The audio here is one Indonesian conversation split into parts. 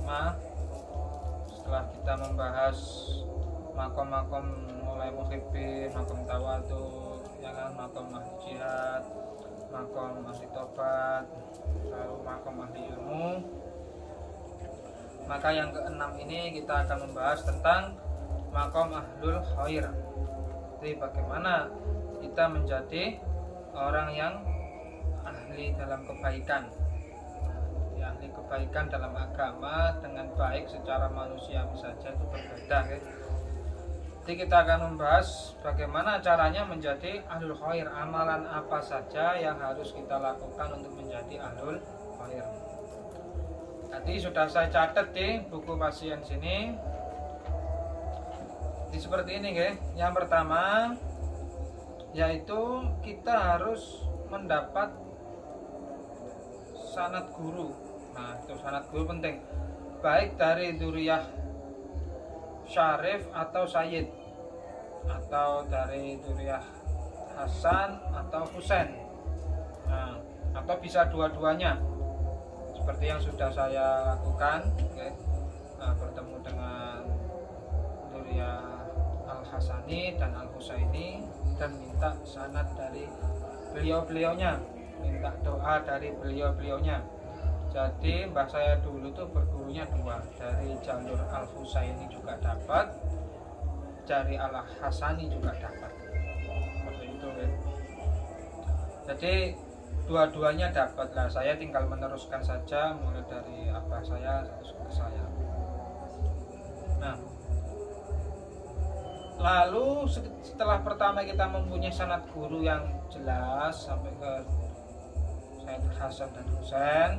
kelima, setelah kita membahas makom-makom mulai muhibbin, makom tawadhu, ya kan, makom ahli jihad, makom ahli tobat, lalu makom ahli ilmu, maka yang keenam ini kita akan membahas tentang makom ahlul khair. Jadi bagaimana kita menjadi orang yang ahli dalam kebaikan, ya, ahli kebaikan dalam agama. Dengan baik secara manusiawi saja itu berbeda, ya. Jadi kita akan membahas bagaimana caranya menjadi ahlul khair, amalan apa saja yang harus kita lakukan untuk menjadi ahlul khair. Tadi sudah saya catat di buku pasien sini. Jadi seperti ini, ya. Yang pertama yaitu kita harus mendapat sanad guru. Nah, itu sanad guru penting, baik dari dzurriyyah syarif atau sayyid, atau dari dzurriyyah Hasan atau Husain. Nah, atau bisa dua-duanya seperti yang sudah saya lakukan, okay. Nah, bertemu dengan dzurriyyah Al-Hasani dan Al-Husaini dan minta sanad dari beliau-beliaunya, minta doa dari beliau-beliaunya. Jadi mbah saya dulu tuh bergurunya dua, dari jalur Al-Husaini juga dapat, dari Al-Hasani juga dapat, seperti itu, ya. Jadi dua-duanya dapat lah, saya tinggal meneruskan saja mulai dari abah saya terus ke saya. Nah, lalu setelah pertama kita mempunyai sanad guru yang jelas sampai ke Sayyid Hasan dan Husain,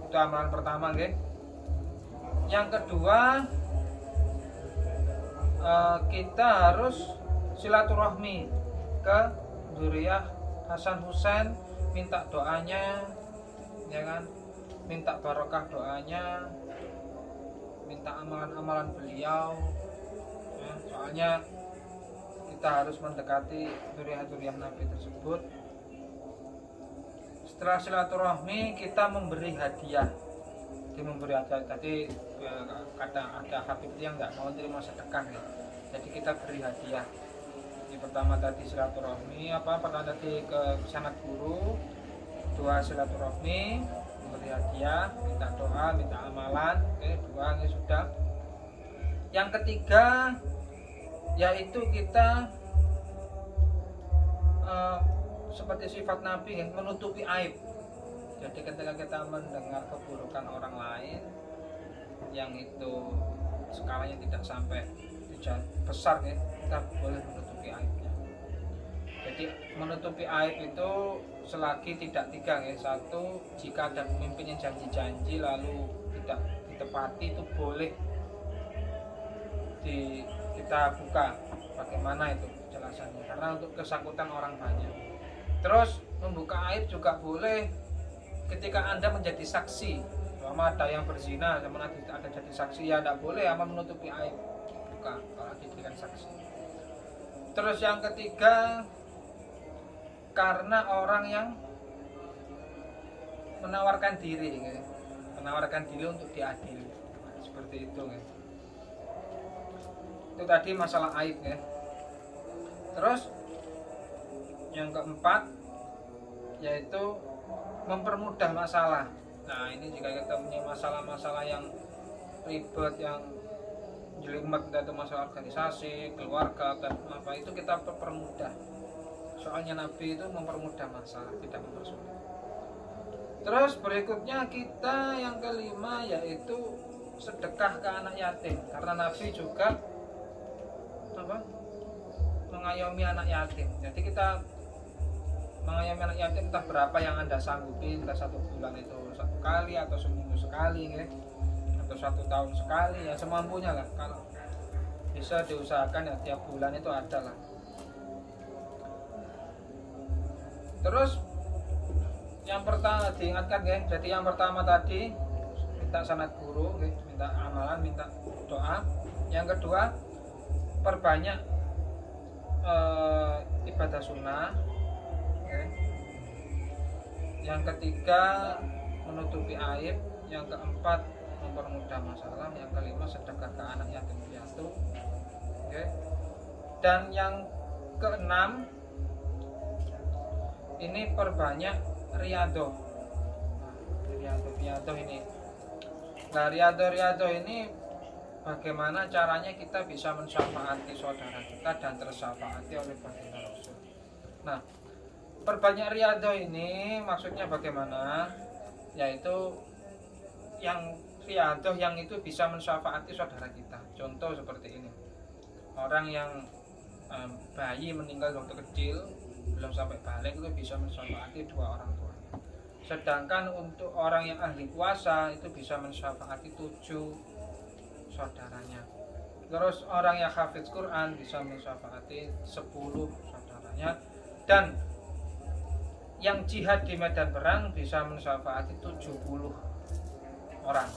itu amalan pertama, okay? Yang kedua, kita harus silaturahmi ke dzurriyyah Hasan Husain, minta doanya, ya kan, minta barokah doanya, minta amalan-amalan beliau, ya. Soalnya kita harus mendekati dzurriyyah Nabi tersebut. Setelah silaturahmi kita memberi hadiah. Tadi ya, kadang ada habib yang nggak mau terima sedekah, ya. Jadi kita beri hadiah. Yang pertama tadi silaturahmi, pertama tadi ke sanad guru, dua silaturahmi, memberi hadiah, minta doa, minta amalan, dua ini sudah. Yang ketiga yaitu kita seperti sifat Nabi, menutupi aib. Jadi ketika kita mendengar keburukan orang lain yang itu skalanya tidak sampai besar, ya, kita boleh menutupi aibnya. Jadi menutupi aib itu selagi tidak tiga, ya. Satu, jika ada pemimpin yang janji-janji lalu tidak ditepati, itu boleh kita buka bagaimana itu penjelasannya, karena untuk kesangkutan orang banyak. Terus membuka aib juga boleh ketika Anda menjadi saksi. Sama ada yang berzina, sama ada jadi saksi, ya tidak boleh ama menutupi aib, bukan kalau dijadikan saksi. Terus yang ketiga, karena orang yang menawarkan diri, ya. Menawarkan diri untuk diadili, seperti itu, ya. Itu tadi masalah aib, ya. Terus yang keempat yaitu mempermudah masalah. Nah, ini jika kita punya masalah-masalah yang ribet, yang jelimet, atau masalah organisasi, keluarga, dan apa, itu kita permudah. Soalnya Nabi itu mempermudah masalah, tidak mempersulit. Terus berikutnya kita yang kelima yaitu sedekah ke anak yatim, karena Nabi juga mengayomi anak yatim. Jadi kita mengayomi anak yatim entah berapa yang Anda sanggupi, entah 1 bulan itu 1 kali atau seminggu sekali, ya, atau 1 tahun sekali, ya semampunya lah. Kalau bisa diusahakan ya tiap bulan itu ada lah. Terus yang pertama diingatkan, ya, jadi yang pertama tadi minta sanad guru, ya, minta amalan, minta doa. Yang kedua, perbanyak ibadah sunnah, okay. Yang ketiga, menutupi aib, yang keempat mempermudah masalah, yang kelima sedekah ke anak yatim piatu. Oke. Dan yang keenam ini perbanyak riyadhah. Riyadhah ini. Nah, riyadhah ini bagaimana caranya kita bisa mensyafaati saudara kita dan tersyafaati oleh baginda Rasul. Nah, perbanyak riyadhah ini maksudnya bagaimana? Yaitu yang riyadhah yang itu bisa mensyafaati saudara kita. Contoh seperti ini. Orang yang bayi meninggal waktu kecil, belum sampai balik, itu bisa mensyafaati dua orang tuanya. Sedangkan untuk orang yang ahli puasa itu bisa mensyafaati 7 saudaranya. Terus orang yang hafidz Quran bisa mensyafaati 10 saudaranya. Dan yang jihad di medan perang bisa mensyafaati 70 orang.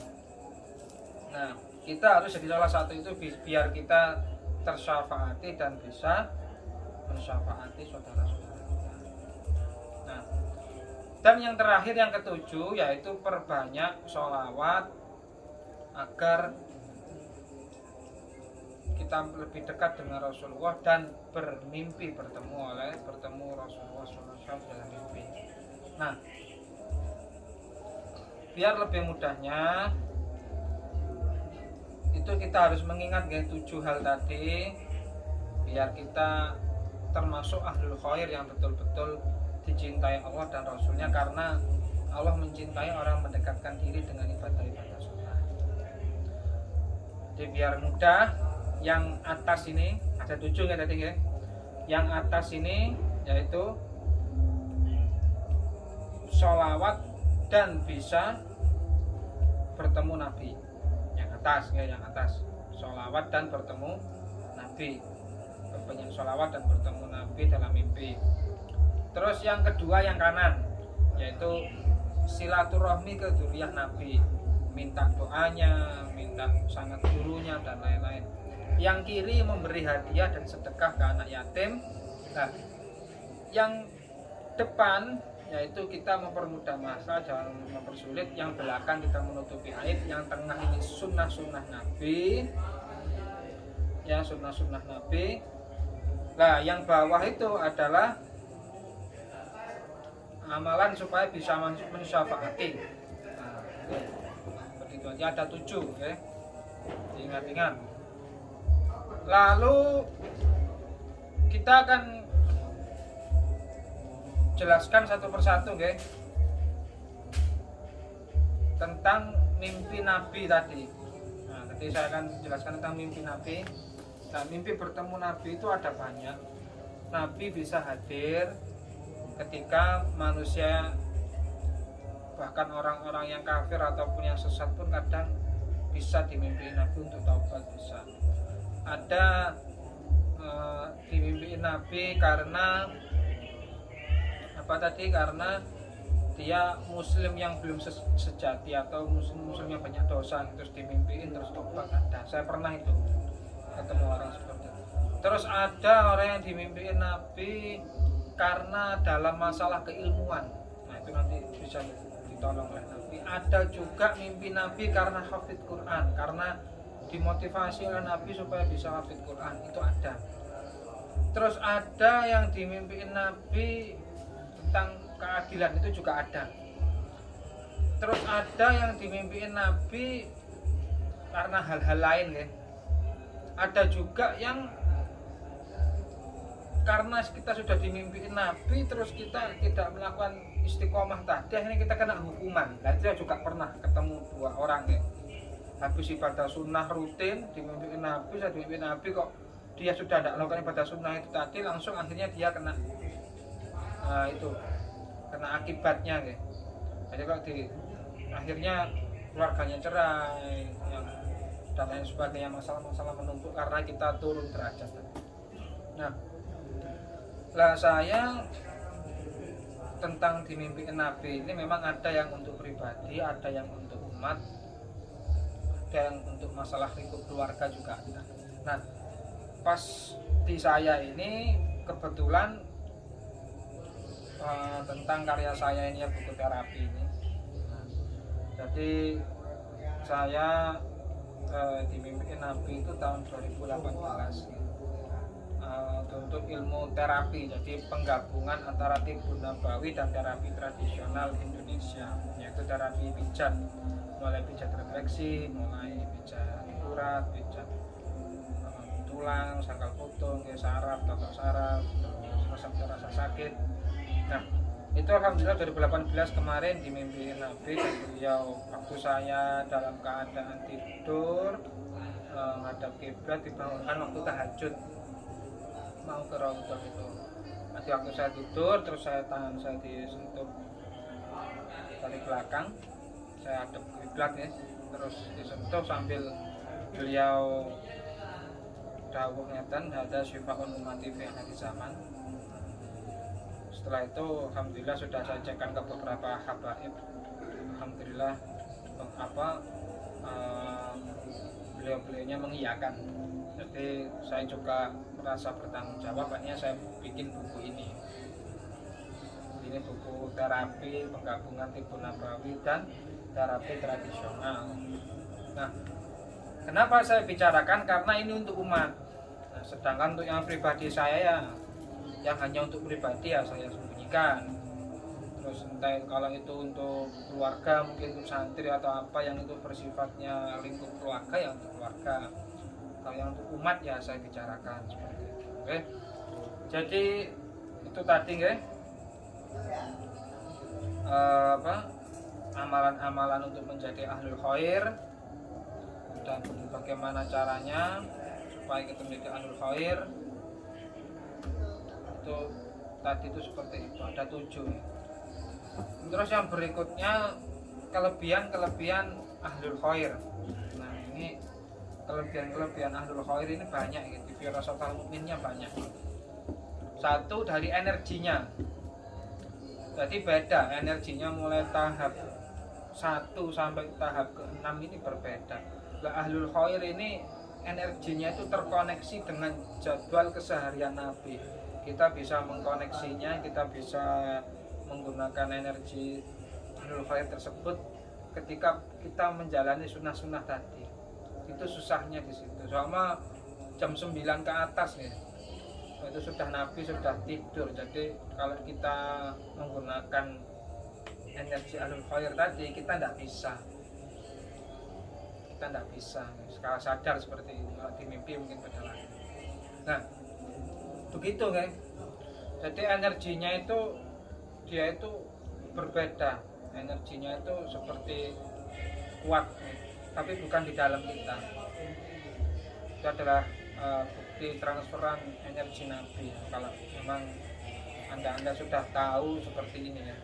Nah, kita harus jadi salah satu itu biar kita tersyafaati dan bisa mensyafaati saudara-saudara kita. Nah, dan yang terakhir yang ketujuh yaitu perbanyak sholawat agar kita lebih dekat dengan Rasulullah dan bermimpi bertemu Rasulullah SAW dalam mimpi. Nah, biar lebih mudahnya itu kita harus mengingat 7 hal tadi biar kita termasuk ahlul khair yang betul-betul dicintai Allah dan Rasulnya, karena Allah mencintai orang mendekatkan diri dengan ibadah-ibadah sunnah. Jadi biar mudah, yang atas ini ada 7 ya tadi ya. Yang atas ini yaitu sholawat dan bisa bertemu Nabi. Yang atas sholawat dan bertemu Nabi, berbanyak sholawat dan bertemu Nabi dalam mimpi. Terus yang kedua yang kanan yaitu silaturahmi ke dzurriyyah Nabi, minta doanya, minta sangat gurunya dan lain-lain. Yang kiri memberi hadiah dan sedekah ke anak yatim. Nah, yang depan yaitu kita mempermudah masalah, jangan mempersulit. Yang belakang kita menutupi aib. Yang tengah ini sunnah-sunnah Nabi, ya, sunnah-sunnah Nabi. Nah, yang bawah itu adalah amalan supaya bisa mensyafaati. Nah, seperti itu aja, ada 7 ya. Ingat-ingat. Lalu kita akan jelaskan satu persatu tentang mimpi Nabi tadi. Nah, tadi saya akan jelaskan tentang mimpi Nabi. Nah, mimpi bertemu Nabi itu ada banyak. Nabi bisa hadir ketika manusia, bahkan orang-orang yang kafir ataupun yang sesat pun kadang bisa dimimpiin Nabi untuk taubat, bisa. Ada dimimpiin Nabi karena apa tadi? Karena dia muslim yang belum sejati atau muslim yang banyak dosa, terus dimimpiin terus tobat. Ada, saya pernah itu ketemu orang seperti itu. Terus ada orang yang dimimpiin Nabi karena dalam masalah keilmuan. Nah, itu nanti bisa ditolong oleh Nabi. Ada juga mimpi Nabi karena hafidz Quran, karena dimotivasi oleh Nabi supaya bisa hafidz Quran, itu ada. Terus ada yang dimimpiin Nabi tentang keadilan, itu juga ada. Terus ada yang dimimpiin Nabi karena hal-hal lain ya. Ada juga yang karena kita sudah dimimpiin Nabi terus kita tidak melakukan istiqomah tadi, akhirnya kita kena hukuman. Nah, saya juga pernah ketemu 2 orang ya. Habis ibadah sunnah rutin dimimpiin Nabi, saya dimimpiin Nabi kok dia sudah tidak melakukan ibadah sunnah itu tadi, langsung akhirnya dia kena itu kena akibatnya ya. Jadi kalau akhirnya keluarganya cerai yang dan lain sebagainya, masalah-masalah menumpuk karena kita turun derajat. Nah, lah saya tentang dimimpiin Nabi ini memang ada yang untuk pribadi, ada yang untuk umat, ada yang untuk masalah lingkup keluarga juga ada. Nah, pas di saya ini kebetulan tentang karya saya ini ya, buku terapi ini. Nah, Jadi saya dimimpiin Nabi itu tahun 2018 untuk ilmu terapi, jadi penggabungan antara tibbun nabawi dan terapi tradisional Indonesia, yaitu terapi pijat, mulai pijat refleksi, mulai pijat urat, pijat tulang, sangkal putung, saraf, totok saraf, terus resep rasa sakit. Nah, itu alhamdulillah 2018 kemarin dimimpiin Nabi dan beliau waktu saya dalam keadaan tidur menghadap kiblat dibangunkan waktu tahajud mau ke raudhah itu. Nanti waktu saya tidur terus tangan saya disentuh dari belakang, saya hadap kiblat ya, terus disentuh sambil beliau dawuh ngeten ada syifaun ummati fi akhir zaman. Setelah itu alhamdulillah sudah saya cekkan ke beberapa habaib, alhamdulillah beliau-beliaunya mengiyakan. Jadi saya juga merasa bertanggung jawab, akhirnya saya bikin buku ini buku terapi penggabungan tibbun nabawi dan terapi tradisional. Nah, kenapa saya bicarakan? Karena ini untuk umat. Nah, sedangkan untuk yang pribadi saya ya, yang hanya untuk pribadi ya saya sembunyikan. Terus entah kalau itu untuk keluarga, mungkin untuk santri atau apa yang itu bersifatnya lingkup keluarga ya untuk keluarga. Kalau yang untuk umat ya saya bicarakan seperti itu. Oke. Jadi itu tadi amalan-amalan untuk menjadi ahlul khair dan bagaimana caranya supaya kita menjadi ahlul khair. Itu tadi itu seperti itu, ada 7 ya. Terus yang berikutnya kelebihan ahlul khair. Nah, ini kelebihan ahlul khair ini banyak gitu, firasatul mukminnya banyak. Satu dari energinya. Jadi beda energinya mulai tahap 1 sampai tahap ke-6 ini berbeda. Lah ahlul khair ini energinya itu terkoneksi dengan jadwal keseharian Nabi. Kita bisa mengkoneksinya, kita bisa menggunakan energi ahlul khair tersebut ketika kita menjalani sunnah-sunnah tadi. Itu susahnya di situ. Soalnya jam 9 ke atas nih, itu sudah Nabi sudah tidur. Jadi kalau kita menggunakan energi ahlul khair tadi kita tidak bisa. Kalau sadar seperti itu, kalau di mimpi mungkin beda lagi. Nah, begitu kan. Jadi energinya itu dia itu berbeda. Energinya itu seperti kuat, tapi bukan di dalam kita. Itu adalah bukti transferan energi Nabi. Kalau memang anda sudah tahu seperti ini ya,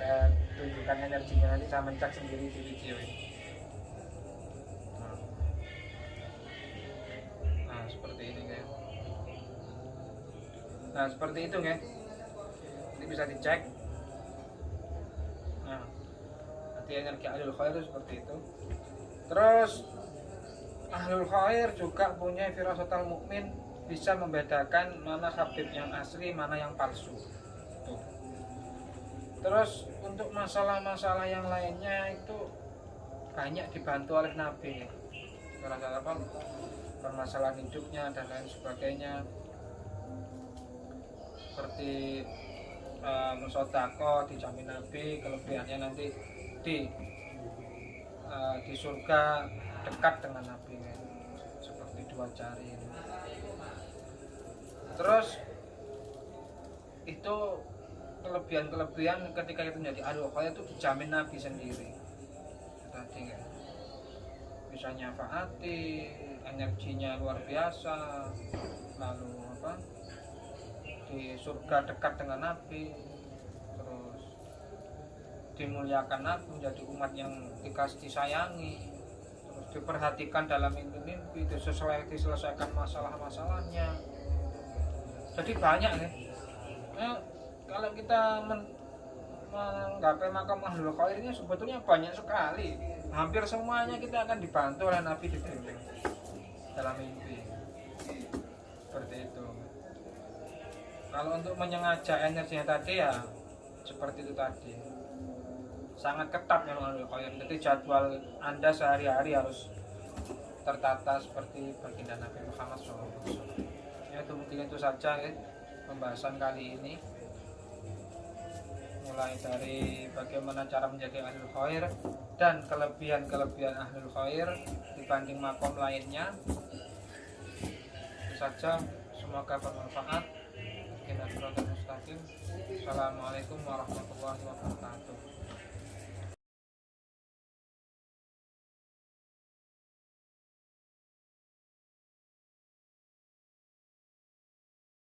saya tunjukkan energinya, nanti saya mencak sendiri di video ini. Nah seperti ini kan. Nah seperti itu kan. Ini bisa dicek. Nah nanti energi ahlul khair itu seperti itu. Terus ahlul khair juga punya firasatul mukmin, bisa membedakan mana habib yang asli, mana yang palsu. Tuh. Terus untuk masalah-masalah yang lainnya itu banyak dibantu oleh Nabi. Masalah apa? Permasalahan hidupnya dan lain sebagainya. Seperti musodako dijamin Nabi, kelebihannya nanti di surga dekat dengan Nabi seperti 2 jari. Terus itu kelebihan ketika kita menjadi ahlul khair itu dijamin Nabi sendiri. Tadi kan bisa nyafaati, energinya luar biasa, lalu di surga dekat dengan Nabi, terus dimuliakan Nabi, menjadi umat yang disayangi, terus diperhatikan dalam mimpi-mimpi, diselesaikan masalah-masalahnya. Jadi banyak nih. Kalau kita menggapai makam ahlul khair ini sebetulnya banyak sekali. Hampir semuanya kita akan dibantu oleh Nabi dibimbing dalam mimpi. Seperti itu. Kalau untuk menyengaja energinya tadi ya seperti itu tadi. sangat ketat memang ahlul khair. Jadi jadwal Anda sehari-hari harus tertata seperti baginda Nabi Muhammad SAW. Ya, itu mungkin itu saja ya, pembahasan kali ini, mulai dari bagaimana cara menjadi ahlul khair dan kelebihan ahlul khair dibanding makom lainnya. Itu saja, semoga bermanfaat. Assalamualaikum warahmatullahi wabarakatuh.